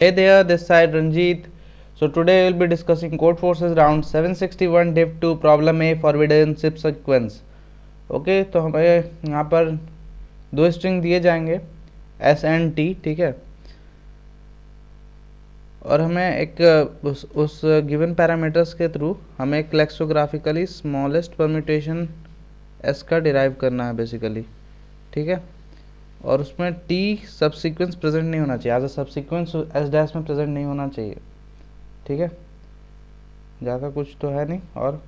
Hey there, this side Ranjit. So today we'll be discussing Code Forces round 761 div 2 problem A forbidden zip sequence. Okay, तो हमें यहाँ पर दो string दिए जाएंगे एस एंड टी, ठीक है। और हमें एक उस गिवन पैरामीटर्स के थ्रू हमें एक लेक्सोग्राफिकली स्मॉलेस्ट परम्यूटेशन एस का डिराइव करना है बेसिकली, ठीक है। और उसमें टी सब सीक्वेंस प्रेजेंट नहीं होना चाहिए, एज अ सब सीक्वेंस एस डैश में प्रेजेंट नहीं होना चाहिए, ठीक है। ज़्यादा कुछ तो है नहीं। और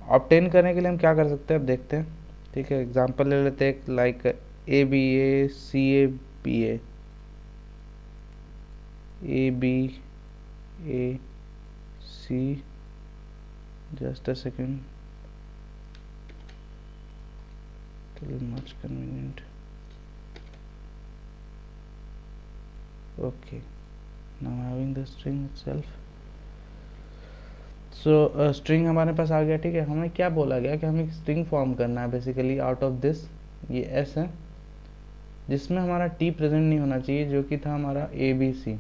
ऑब्टेन करने के लिए हम क्या कर सकते हैं अब देखते हैं, ठीक है। एग्जांपल ले लेते हैं like A B A C A B A B A C, just a second, much convenient. okay, now having the string itself, so string हमारे पास आ गया, ठीक है। हमें क्या बोला गया कि हमें एक स्ट्रिंग फॉर्म करना है बेसिकली आउट ऑफ दिस, ये एस है जिसमें हमारा टी प्रेजेंट नहीं होना चाहिए, जो कि था हमारा ए बी सी,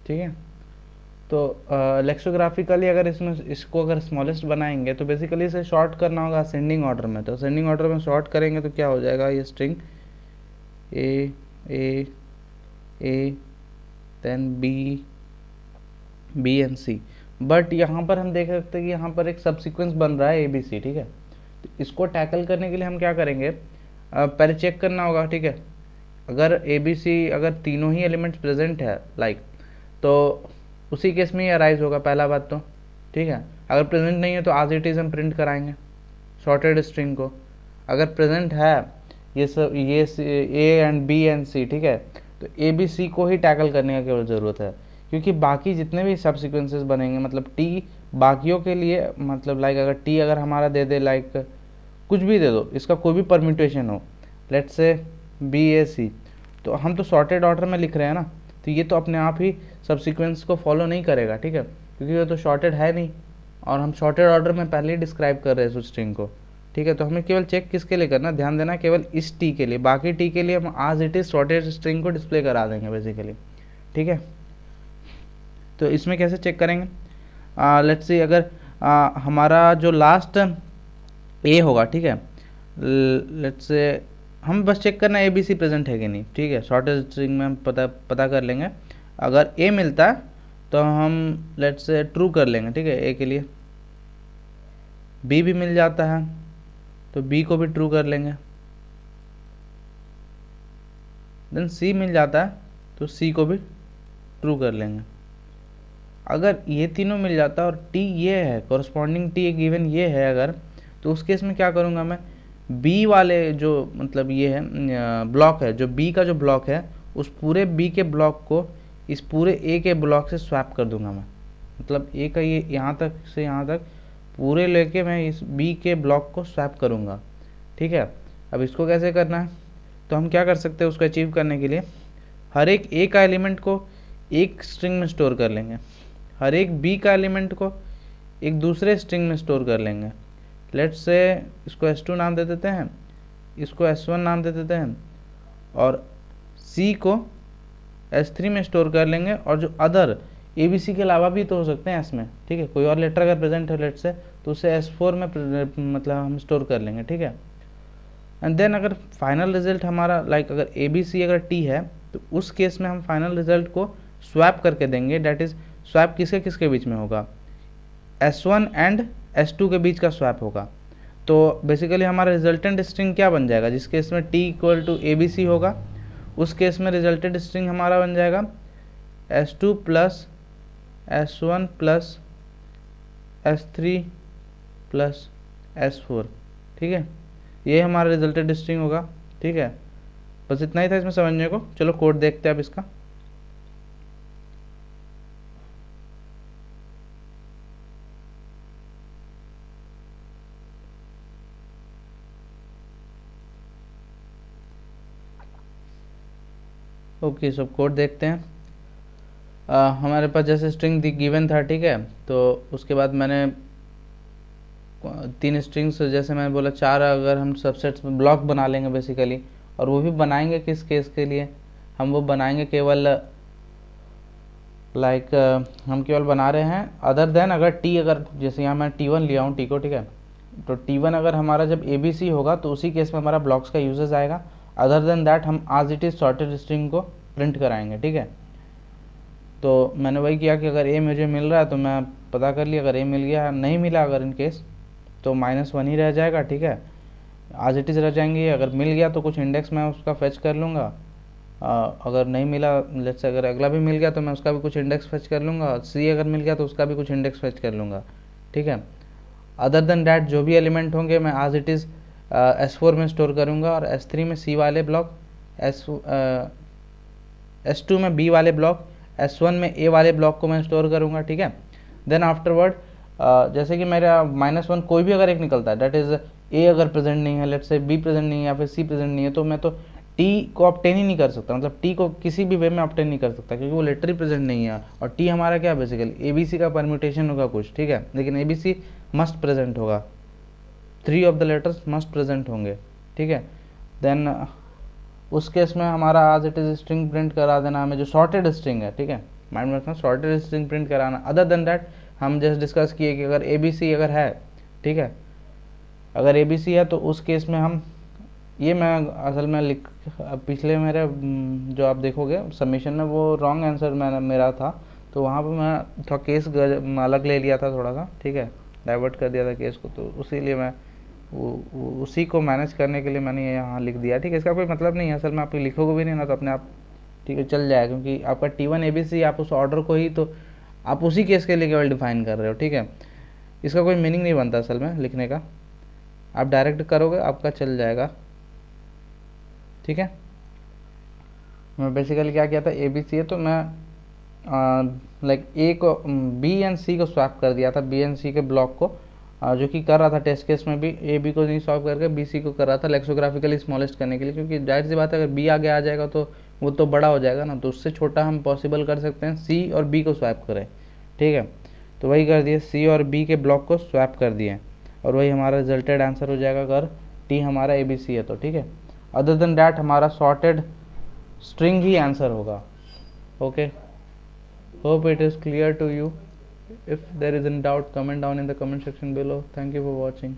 ठीक है। तो लेक्सोग्राफिकली अगर इसमें इसको अगर स्मॉलेस्ट बनाएंगे तो बेसिकली इसे शॉर्ट करना होगा असेंडिंग ऑर्डर में। तो असेंडिंग ऑर्डर में शॉर्ट करेंगे तो क्या हो जाएगा, ये string A A A then B B and C. But यहाँ पर हम देख सकते हैं कि यहाँ पर एक सब सीक्वेंस बन रहा है ए बी सी, ठीक है। तो इसको टैकल करने के लिए हम क्या करेंगे, पहले चेक करना होगा, ठीक है। अगर ए बी सी अगर तीनों ही एलिमेंट्स प्रेजेंट है लाइक, तो उसी केस में ही अराइज होगा पहला बात तो, ठीक है। अगर प्रेजेंट नहीं है तो आज इट इज़ हम प्रिंट कराएंगे शॉर्टेड स्ट्रिंग को। अगर प्रेजेंट है ये सब, ये ए एंड बी एंड सी, ठीक है, तो ए बी सी को ही टैकल करने का केवल ज़रूरत है, क्योंकि बाकी जितने भी सब सीक्वेंसेस बनेंगे मतलब टी बाकियों के लिए, मतलब लाइक अगर टी अगर हमारा दे दे लाइक कुछ भी दे दो, इसका कोई भी परम्यूटेशन हो, लेट्स से बी ए सी, तो हम तो सॉर्टेड ऑर्डर में लिख रहे हैं ना, तो ये तो अपने आप ही सब सीक्वेंस को फॉलो नहीं करेगा, ठीक है, क्योंकि ये तो शॉर्टेड है नहीं और हम शॉर्टेड ऑर्डर में पहले ही डिस्क्राइब कर रहे हैं उस स्ट्रिंग को, ठीक है। तो हमें केवल चेक किसके लिए करना, ध्यान देना केवल इस टी के लिए, बाकी टी के लिए हम आज इट इज शॉर्टेड स्ट्रिंग को डिस्प्ले करा देंगे बेसिकली, ठीक है। तो इसमें कैसे चेक करेंगे, लेट्स सी अगर हमारा जो लास्ट ए होगा, ठीक है, लेट्स से हम बस चेक करना ए बी सी प्रेजेंट है कि नहीं, ठीक है। शॉर्टेज स्ट्रिंग में हम पता कर लेंगे। अगर ए मिलता है तो हम लेट्स से ट्रू कर लेंगे, ठीक है, ए के लिए। बी भी मिल जाता है तो बी को भी ट्रू कर लेंगे। देन सी मिल जाता है तो सी को भी ट्रू कर लेंगे। अगर ये तीनों मिल जाता है और टी ये है, कॉरस्पॉन्डिंग टी गिवन ये है अगर, तो उस केस में क्या करूँगा मैं, बी वाले जो मतलब ये है ब्लॉक है, जो बी का जो ब्लॉक है उस पूरे बी के ब्लॉक को इस पूरे ए के ब्लॉक से स्वैप कर दूंगा मैं। मतलब ए का ये यहाँ तक से यहाँ तक पूरे लेके मैं इस बी के ब्लॉक को स्वैप करूँगा, ठीक है। अब इसको कैसे करना है, तो हम क्या कर सकते हैं उसको अचीव करने के लिए, हर एक ए का एलिमेंट को एक स्ट्रिंग में स्टोर कर लेंगे, हर एक बी का एलिमेंट को एक दूसरे स्ट्रिंग में स्टोर कर लेंगे। लेट्स से इसको S2 नाम दे देते हैं, इसको S1 नाम दे देते हैं, और C को S3 में स्टोर कर लेंगे। और जो अदर ABC के अलावा भी तो हो सकते हैं S में, ठीक है, कोई और लेटर अगर प्रेजेंट है लेट्स से, तो उसे S4 में मतलब हम स्टोर कर लेंगे, ठीक है। एंड देन अगर फाइनल रिजल्ट हमारा लाइक अगर ABC अगर T है तो उस केस में हम फाइनल रिजल्ट को स्वैप करके देंगे। डैट इज स्वैप किसके किसके बीच में होगा, S1 एंड S2 के बीच का स्वैप होगा। तो बेसिकली हमारा रिजल्टेंट स्ट्रिंग क्या बन जाएगा, जिस केस में T इक्वल टू ABC होगा उस केस में रिजल्टेंट स्ट्रिंग हमारा बन जाएगा S2 plus S1 plus S3 plus S4, ठीक है। ये हमारा रिजल्टेंट स्ट्रिंग होगा, ठीक है। बस इतना ही था इसमें समझने को। चलो कोड देखते हैं अब इसका। ओके, सब कोड देखते हैं। हमारे पास जैसे स्ट्रिंग गिवन था, ठीक है, तो उसके बाद मैंने तीन स्ट्रिंग्स, जैसे मैंने बोला चार अगर हम सबसेट्स ब्लॉक बना लेंगे बेसिकली, और वो भी बनाएंगे किस केस के लिए, हम वो बनाएंगे केवल हम केवल बना रहे हैं अदर देन अगर टी, अगर जैसे यहाँ मैं T1 लिया हूँ टी को, ठीक है, तो T1 अगर हमारा जब ABC होगा तो उसी केस में हमारा ब्लॉक्स का यूजेस आएगा। अदर देन दैट हम आज इट इज़ सॉर्टेड स्ट्रिंग को प्रिंट कराएंगे, ठीक है। तो मैंने वही किया कि अगर A मुझे मिल रहा है तो मैं पता कर लिया, अगर A मिल गया, नहीं मिला अगर इन केस तो -1 ही रह जाएगा, ठीक है, आज इट इज़ रह जाएंगे। अगर मिल गया तो कुछ इंडेक्स मैं उसका फेच कर लूँगा, अगर नहीं मिला, लेट्स से अगर अगला भी मिल गया तो मैं उसका भी कुछ इंडेक्स फेच कर लूँगा, C अगर मिल गया तो उसका भी कुछ इंडेक्स फेच कर लूँगा, ठीक है। अदर देन डैट जो भी एलिमेंट होंगे मैं आज इट इज़ S4 में स्टोर करूँगा, और S3 में C वाले ब्लॉक, S2 में B वाले ब्लॉक, S1 में A वाले ब्लॉक को मैं स्टोर करूँगा, ठीक है। देन आफ्टरवर्ड जैसे कि मेरा -1 कोई भी अगर एक निकलता है, डैट इज़ A अगर प्रेजेंट नहीं है, लेट्स से B प्रेजेंट नहीं है या फिर C प्रेजेंट नहीं है, तो मैं तो T को ऑब्टेन ही नहीं कर सकता, मतलब T को किसी भी वे में ऑब्टेन नहीं कर सकता क्योंकि वो लेटर ही प्रेजेंट नहीं है। और T हमारा क्या बेसिकली ABC का परम्यूटेशन होगा कुछ, ठीक है, लेकिन ABC मस्ट प्रेजेंट होगा, 3 of the letters must present होंगे, ठीक है। देन उस केस में हमारा आज इट इज़ स्ट्रिंग प्रिंट करा देना हमें, जो सॉर्टेड स्ट्रिंग है, ठीक है, माइंड में रखना, सॉर्टेड स्ट्रिंग प्रिंट कराना। अदर देन दैट हम जस्ट डिस्कस किए कि अगर ABC अगर है, ठीक है, अगर ABC है तो उस केस में हम ये मैं असल में पिछले मेरे जो आप देखोगे सबमिशन में वो रॉन्ग आंसर मेरा था, तो वहाँ पर मैं थोड़ा केस अलग ले लिया था थोड़ा सा, ठीक है, डाइवर्ट कर दिया था केस को, तो इसीलिए मैं उसी को मैनेज करने के लिए मैंने यहाँ लिख दिया, ठीक है। इसका कोई मतलब नहीं है, असल में आप लिखोगे भी नहीं ना तो अपने आप, ठीक है, चल जाएगा, क्योंकि आपका T1 ABC आप उस ऑर्डर को ही तो आप उसी केस के लिए केवल डिफाइन कर रहे हो, ठीक है। इसका कोई मीनिंग नहीं बनता असल में लिखने का, आप डायरेक्ट करोगे आपका चल जाएगा, ठीक है। मैं बेसिकली क्या किया था, ABC है तो मैं A को B एंड C को स्वैप कर दिया था, B एंड C के ब्लॉक को, जो कि कर रहा था टेस्ट केस में भी AB को नहीं सॉल्व करके BC को कर रहा था लेक्सोग्राफिकली स्मॉलेस्ट करने के लिए, क्योंकि जाहिर सी बात है अगर B आगे आ जाएगा तो वो तो बड़ा हो जाएगा ना, तो उससे छोटा हम पॉसिबल कर सकते हैं C और B को स्वैप करें, ठीक है। तो वही कर दिए, C और B के ब्लॉक को स्वैप कर दिए, और वही हमारा रिजल्टेड आंसर हो जाएगा अगर T हमारा ABC है तो, ठीक है। अदर देन डैट हमारा सॉर्टेड स्ट्रिंग ही आंसर होगा, okay. Hope it is clear to you. If there is any doubt, comment down in the comment section below. Thank you for watching.